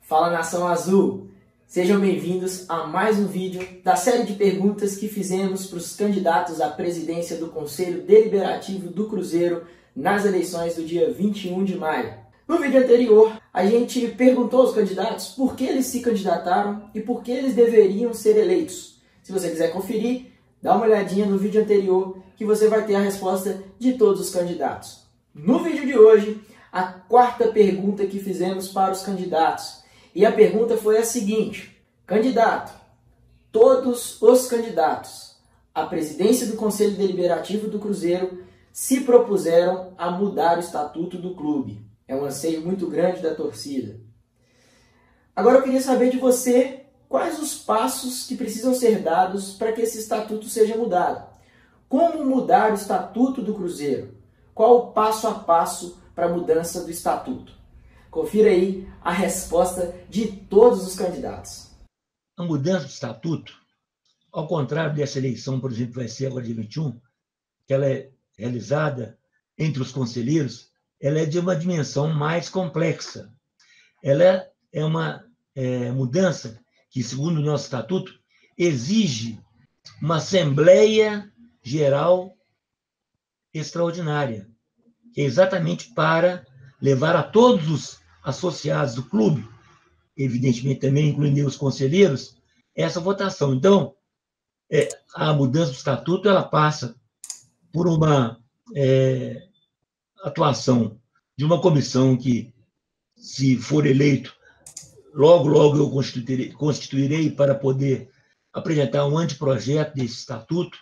Fala, Nação Azul! Sejam bem-vindos a mais um vídeo da série de perguntas que fizemos para os candidatos à presidência do Conselho Deliberativo do Cruzeiro nas eleições do dia 21 de maio. No vídeo anterior, a gente perguntou aos candidatos por que eles se candidataram e por que eles deveriam ser eleitos. Se você quiser conferir, dá uma olhadinha no vídeo anterior que você vai ter a resposta de todos os candidatos. No vídeo de hoje, a quarta pergunta que fizemos para os candidatos. E a pergunta foi a seguinte: candidato, todos os candidatos à presidência do Conselho Deliberativo do Cruzeiro se propuseram a mudar o estatuto do clube. É um anseio muito grande da torcida. Agora eu queria saber de você quais os passos que precisam ser dados para que esse estatuto seja mudado. Como mudar o estatuto do Cruzeiro? Qual o passo a passo para a mudança do estatuto? Confira aí a resposta de todos os candidatos. A mudança do estatuto, ao contrário dessa eleição, por exemplo, que vai ser agora dia 21, que ela é realizada entre os conselheiros, ela é de uma dimensão mais complexa. Ela é uma mudança que, segundo o nosso estatuto, exige uma Assembleia Geral extraordinária, que é exatamente para levar a todos os associados do clube, evidentemente também incluindo os conselheiros, essa votação. Então, a mudança do estatuto ela passa por uma atuação de uma comissão que, se for eleito, logo eu constituirei para poder apresentar um anteprojeto desse estatuto,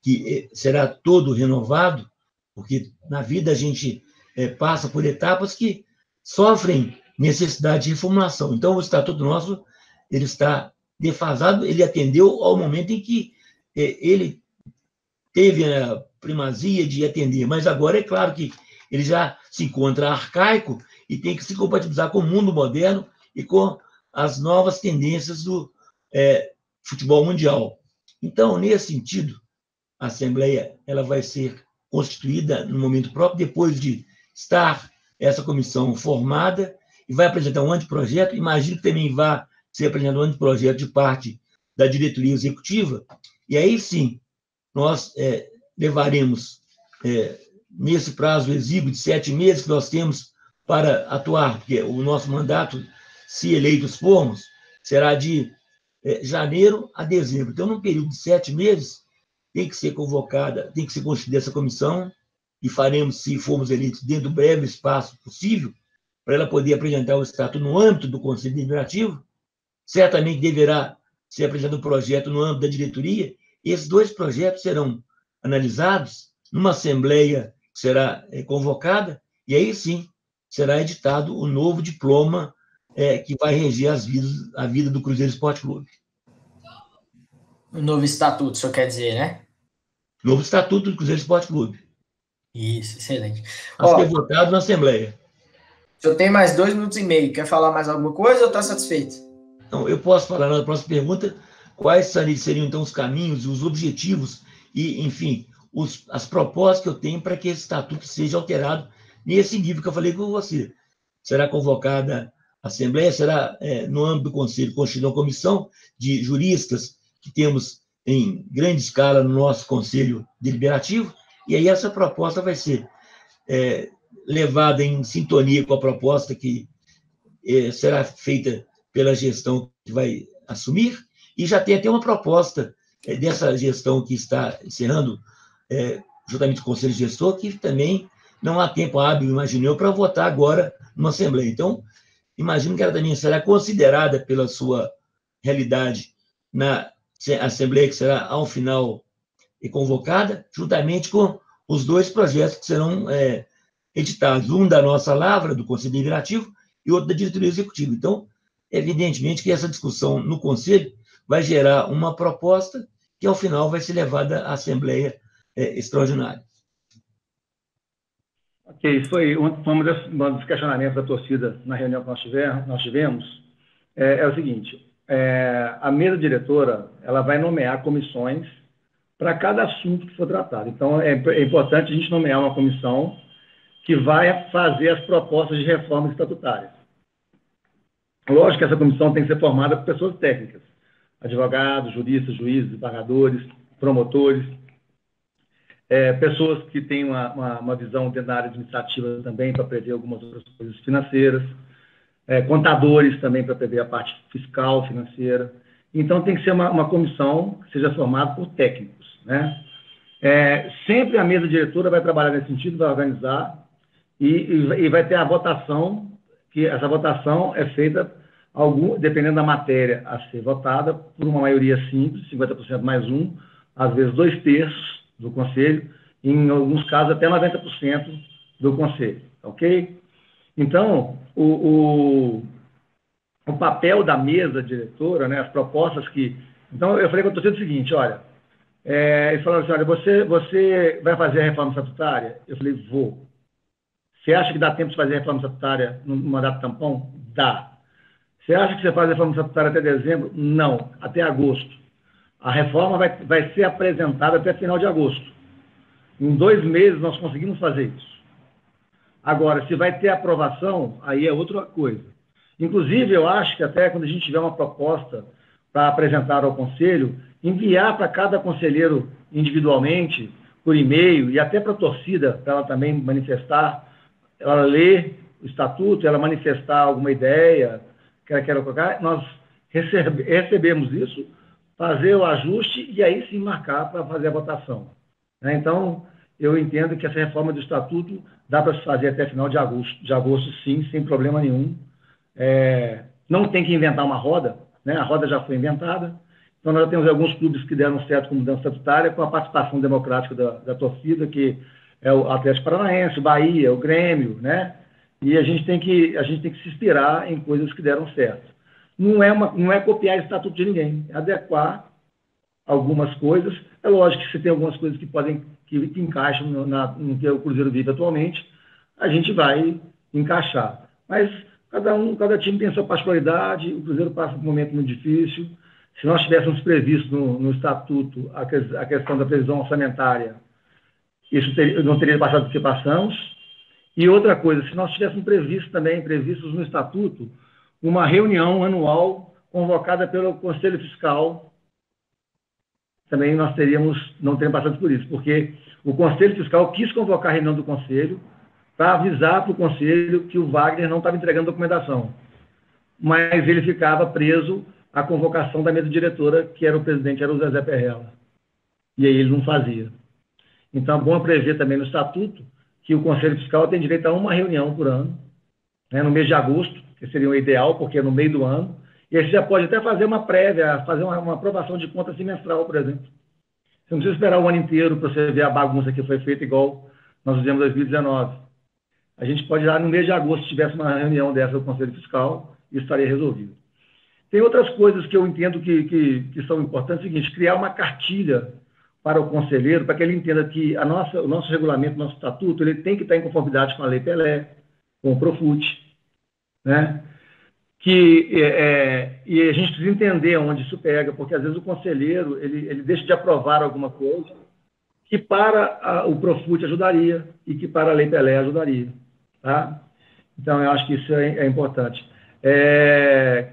que será todo renovado, porque na vida a gente passa por etapas que sofrem necessidade de reformulação. Então, o estatuto nosso ele está defasado, ele atendeu ao momento em que ele teve a primazia de atender, mas agora é claro que ele já se encontra arcaico e tem que se compatibilizar com o mundo moderno e com as novas tendências do futebol mundial. Então, nesse sentido, a Assembleia ela vai ser constituída no momento próprio, depois de estar essa comissão formada, e vai apresentar um anteprojeto. Imagino que também vai ser apresentado um anteprojeto de parte da diretoria executiva, e aí sim, nós levaremos, nesse prazo exíguo de 7 meses que nós temos para atuar, porque o nosso mandato, se eleitos formos, será de janeiro a dezembro. Então, num período de 7 meses, tem que ser convocada, tem que ser constituída essa comissão, e faremos, se formos eleitos, dentro do breve espaço possível, para ela poder apresentar o estatuto no âmbito do Conselho Deliberativo. Certamente deverá ser apresentado um projeto no âmbito da diretoria. Esses 2 projetos serão analisados numa assembleia que será convocada, e aí sim será editado o novo diploma que vai reger a vida do Cruzeiro Esporte Clube. O novo estatuto, o senhor quer dizer, né? Novo estatuto do Cruzeiro Esporte Clube. Isso, excelente. A ser votado na Assembleia. O senhor tem mais 2 minutos e meio. Quer falar mais alguma coisa ou está satisfeito? Então, eu posso falar na próxima pergunta quais seriam, então, os caminhos, os objetivos e, enfim, as propostas que eu tenho para que esse estatuto seja alterado nesse nível que eu falei com você. Será convocada a Assembleia, será, no âmbito do Conselho, constituída uma comissão de juristas que temos em grande escala no nosso Conselho Deliberativo, e aí essa proposta vai ser levada em sintonia com a proposta que será feita pela gestão que vai assumir, e já tem até uma proposta dessa gestão que está encerrando, juntamente com o Conselho Gestor, que também não há tempo hábil, imagino eu, para votar agora numa Assembleia. Então, imagino que ela também será considerada pela sua realidade na Assembleia, que será, ao final, convocada, juntamente com os 2 projetos que serão editados, um da nossa lavra, do Conselho Deliberativo, e outro da diretoria executiva. Então, evidentemente que essa discussão no Conselho vai gerar uma proposta que, ao final, vai ser levada à Assembleia Extraordinária. Ok, isso foi um dos questionamentos da torcida na reunião que nós tivemos. É o seguinte, a mesa diretora ela vai nomear comissões para cada assunto que for tratado. Então, é importante a gente nomear uma comissão que vai fazer as propostas de reforma estatutária. Lógico que essa comissão tem que ser formada por pessoas técnicas, advogados, juristas, juízes, desembargadores, promotores, pessoas que têm uma visão dentro da área administrativa também para prever algumas outras coisas financeiras, contadores também para prever a parte fiscal, financeira. Então, tem que ser uma comissão que seja formada por técnicos, né? Sempre a mesa diretora vai trabalhar nesse sentido, vai organizar e vai ter a votação, que essa votação é feita, dependendo da matéria a ser votada, por uma maioria simples, 50% mais um, às vezes 2/3 do Conselho, e em alguns casos até 90% do Conselho, ok? Então, o papel da mesa diretora, né, as propostas que... Então, eu falei com a torcida o seguinte, olha, eles falaram assim, olha, você vai fazer a reforma estatutária? Eu falei, vou. Você acha que dá tempo de fazer a reforma estatutária no mandato tampão? Dá. Você acha que você faz a reforma estatutária até dezembro? Não, até agosto. A reforma vai ser apresentada até final de agosto. Em 2 meses nós conseguimos fazer isso. Agora, se vai ter aprovação, aí é outra coisa. Inclusive, eu acho que até quando a gente tiver uma proposta para apresentar ao Conselho, enviar para cada conselheiro individualmente, por e-mail, e até para a torcida, para ela também manifestar, ela ler o estatuto, ela manifestar alguma ideia que ela queira colocar, nós recebemos isso, fazer o ajuste e aí sim marcar para fazer a votação. Então, eu entendo que essa reforma do estatuto dá para se fazer até final de agosto sim, sem problema nenhum. Não tem que inventar uma roda, né? A roda já foi inventada. Então, nós já temos alguns clubes que deram certo com mudança estatutária, com a participação democrática da torcida, que é o Atlético Paranaense, o Bahia, o Grêmio, né? E a gente tem que se inspirar em coisas que deram certo. Não é copiar o estatuto de ninguém, é adequar algumas coisas. É lógico que se tem algumas coisas que encaixam no que o Cruzeiro vive atualmente, a gente vai encaixar. Mas cada time tem a sua particularidade, o Cruzeiro passa por um momento muito difícil. Se nós tivéssemos previsto no estatuto a questão da previsão orçamentária, isso não teria passado do que passamos. E outra coisa, se nós tivéssemos previstos no estatuto, uma reunião anual convocada pelo Conselho Fiscal, também nós não teríamos passado por isso, porque o Conselho Fiscal quis convocar a reunião do Conselho para avisar para o Conselho que o Wagner não estava entregando documentação, mas ele ficava preso à convocação da mesa diretora, que era o presidente, era o Zezé Perrella, e aí ele não fazia. Então, é bom prever também no estatuto que o Conselho Fiscal tem direito a uma reunião por ano, né, no mês de agosto, que seria o ideal, porque é no meio do ano, e aí você já pode até fazer uma prévia, fazer uma aprovação de conta semestral, por exemplo. Você não precisa esperar o ano inteiro para você ver a bagunça que foi feita, igual nós fizemos em 2019. A gente pode ir lá no mês de agosto, se tivesse uma reunião dessa do Conselho Fiscal, isso estaria resolvido. Tem outras coisas que eu entendo que são importantes, é o seguinte, criar uma cartilha para o conselheiro, para que ele entenda que o nosso regulamento, nosso estatuto, ele tem que estar em conformidade com a Lei Pelé, com o Profut, né? E a gente precisa entender onde isso pega, porque às vezes o conselheiro ele deixa de aprovar alguma coisa que para o Profut ajudaria e que para a Lei Pelé ajudaria, tá? Então, eu acho que isso é importante.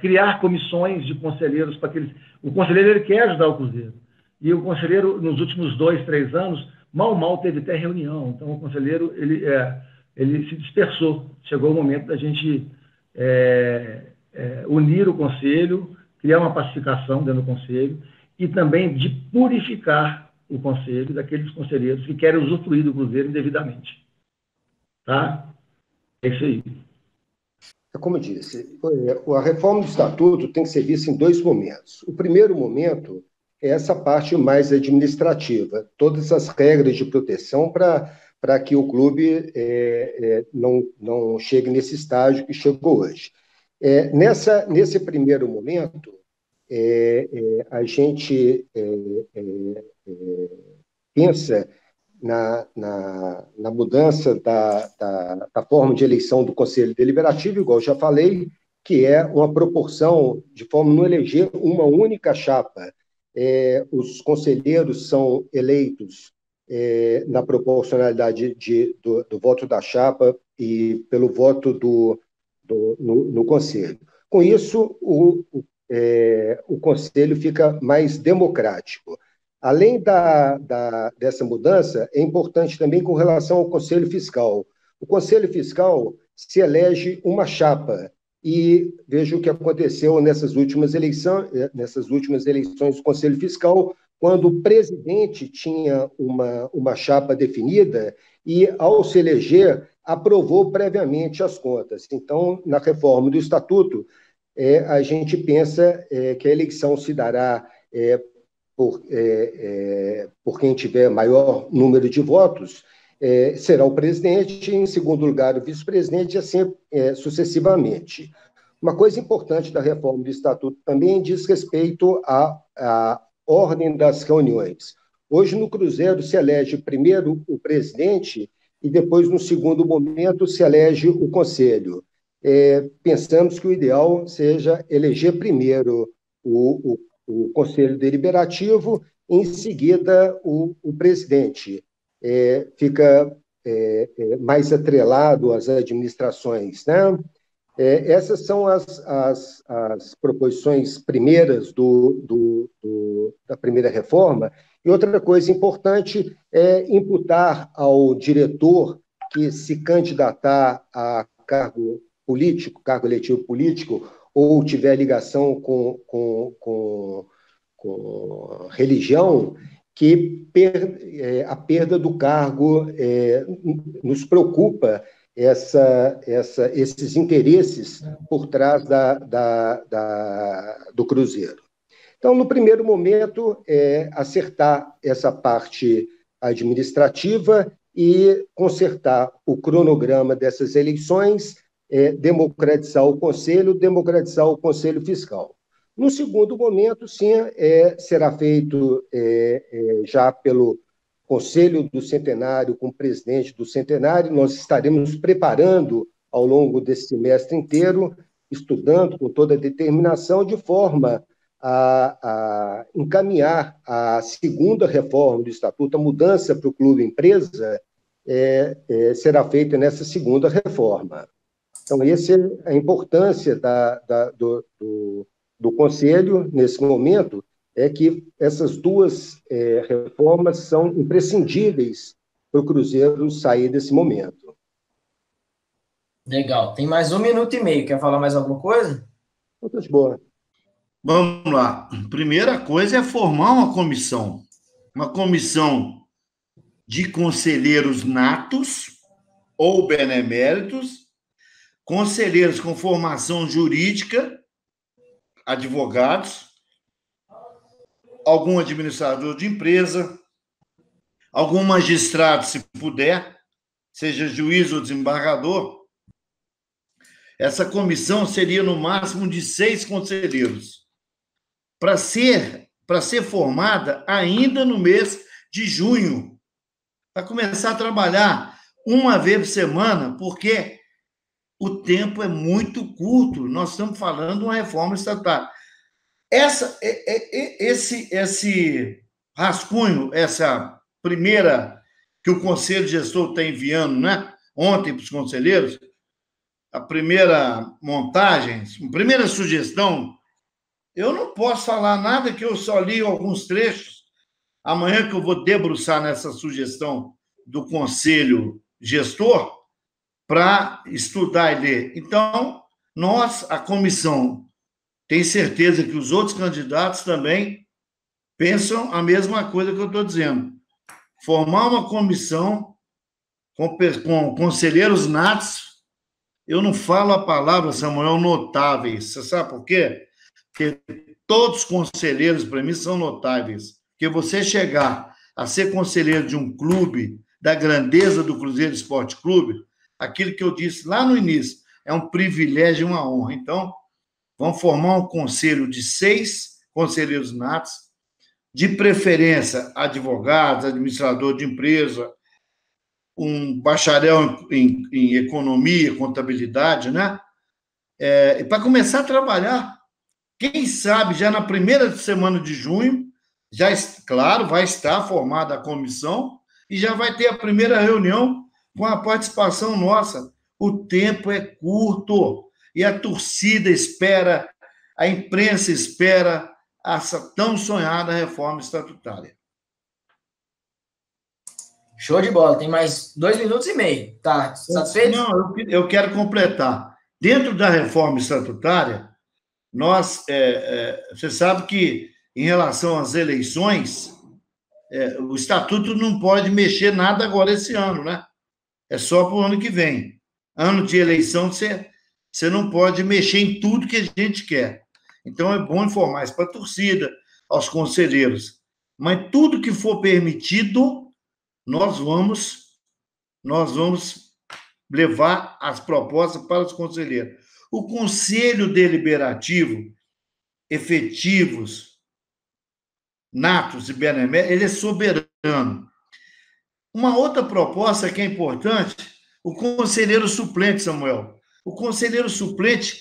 Criar comissões de conselheiros para que o conselheiro ele quer ajudar o Cruzeiro. E o conselheiro, nos últimos 2, 3 anos, mal teve até reunião. Então, o conselheiro ele se dispersou. Chegou o momento da gente unir o conselho, criar uma pacificação dentro do conselho e também de purificar o conselho daqueles conselheiros que querem usufruir do Cruzeiro indevidamente. Tá? É isso aí. Como eu disse, a reforma do Estatuto tem que ser vista em 2 momentos. O primeiro momento é essa parte mais administrativa, todas as regras de proteção para que o clube não chegue nesse estágio que chegou hoje. Nesse primeiro momento, a gente pensa na mudança da forma de eleição do Conselho Deliberativo, igual eu já falei, que é uma proporção de forma a não eleger uma única chapa. Os conselheiros são eleitos na proporcionalidade do voto da chapa e pelo voto no Conselho. Com isso, o Conselho fica mais democrático. Além dessa mudança, é importante também com relação ao Conselho Fiscal. O Conselho Fiscal se elege uma chapa, e veja o que aconteceu nessas últimas eleições do Conselho Fiscal, quando o presidente tinha uma chapa definida e, ao se eleger, aprovou previamente as contas. Então, na reforma do Estatuto, a gente pensa que a eleição se dará por quem tiver maior número de votos, será o presidente, em segundo lugar o vice-presidente, e assim sucessivamente. Uma coisa importante da reforma do Estatuto também diz respeito à ordem das reuniões. Hoje, no Cruzeiro, se elege primeiro o presidente e depois, no segundo momento, se elege o Conselho. Pensamos que o ideal seja eleger primeiro o Conselho Deliberativo, em seguida o presidente. Fica mais atrelado às administrações, né? Essas são as proposições primeiras da primeira reforma. E outra coisa importante é imputar ao diretor que se candidatar a cargo político, cargo eletivo político, ou tiver ligação com religião, que a perda do cargo nos preocupa, esses interesses por trás do Cruzeiro. Então, no primeiro momento, acertar essa parte administrativa e consertar o cronograma dessas eleições, democratizar o Conselho Fiscal. No segundo momento, sim, será feito já pelo Conselho do Centenário, com o presidente do Centenário. Nós estaremos preparando ao longo desse semestre inteiro, estudando com toda a determinação, de forma a encaminhar a segunda reforma do Estatuto, a mudança para o clube empresa, será feita nessa segunda reforma. Então, essa é a importância do Conselho, nesse momento, é que essas duas reformas são imprescindíveis para o Cruzeiro sair desse momento. Legal. Tem mais 1 minuto e meio. Quer falar mais alguma coisa? Muito boa. Vamos lá. Primeira coisa é formar uma comissão de conselheiros natos ou beneméritos, conselheiros com formação jurídica, advogados, algum administrador de empresa, algum magistrado, se puder, seja juiz ou desembargador. Essa comissão seria no máximo de 6 conselheiros, para ser formada ainda no mês de junho, para começar a trabalhar uma vez por semana, porque o tempo é muito curto. Nós estamos falando de uma reforma estatutária. Esse rascunho, essa primeira que o Conselho Gestor está enviando, né, ontem para os conselheiros, a primeira montagem, a primeira sugestão, eu não posso falar nada, que eu só li alguns trechos. Amanhã que eu vou debruçar nessa sugestão do Conselho Gestor para estudar e ler. Então, nós, a comissão, tem certeza que os outros candidatos também pensam a mesma coisa que eu estou dizendo. Formar uma comissão com conselheiros natos. Eu não falo a palavra, Samuel, notáveis. Você sabe por quê? Porque todos os conselheiros, para mim, são notáveis. Porque você chegar a ser conselheiro de um clube da grandeza do Cruzeiro Esporte Clube, aquilo que eu disse lá no início, é um privilégio e uma honra. Então, vamos formar um conselho de 6 conselheiros natos, de preferência advogados, administrador de empresa, um bacharel em economia, contabilidade, né? Para começar a trabalhar. Quem sabe, já na primeira semana de junho, já, claro, vai estar formada a comissão e já vai ter a primeira reunião com a participação nossa. O tempo é curto. e a torcida espera, a imprensa espera essa tão sonhada reforma estatutária. Show de bola. Tem mais 2 minutos e meio. Tá satisfeito? Não, eu quero completar. Dentro da reforma estatutária, você sabe que, em relação às eleições, o estatuto não pode mexer nada agora esse ano, né? É só para o ano que vem. Ano de eleição, você não pode mexer em tudo que a gente quer. Então, é bom informar isso para a torcida, aos conselheiros. Mas tudo que for permitido, nós vamos levar as propostas para os conselheiros. O Conselho Deliberativo, efetivos, natos e beneméritos, ele é soberano. Uma outra proposta que é importante, o conselheiro suplente, Samuel. O conselheiro suplente,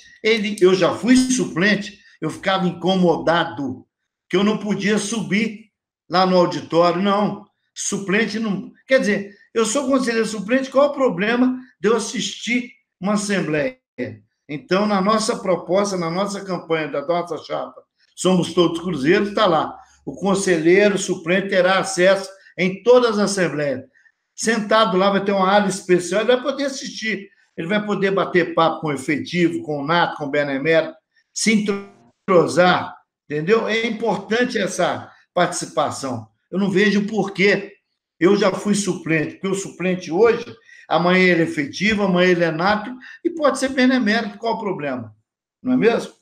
eu já fui suplente, eu ficava incomodado, que eu não podia subir lá no auditório, não. Suplente não... Quer dizer, eu sou conselheiro suplente, qual é o problema de eu assistir uma assembleia? Então, na nossa proposta, na nossa campanha da nossa chapa, Somos Todos Cruzeiros, está lá. O conselheiro suplente terá acesso em todas as assembleias. Sentado lá, vai ter uma área especial, ele vai poder assistir, ele vai poder bater papo com o efetivo, com o nato, com o benemérito, se entrosar, entendeu? É importante essa participação. Eu não vejo porquê. Eu já fui suplente, porque o suplente hoje, amanhã ele é efetivo, amanhã ele é nato, e pode ser benemérito, qual o problema? Não é mesmo?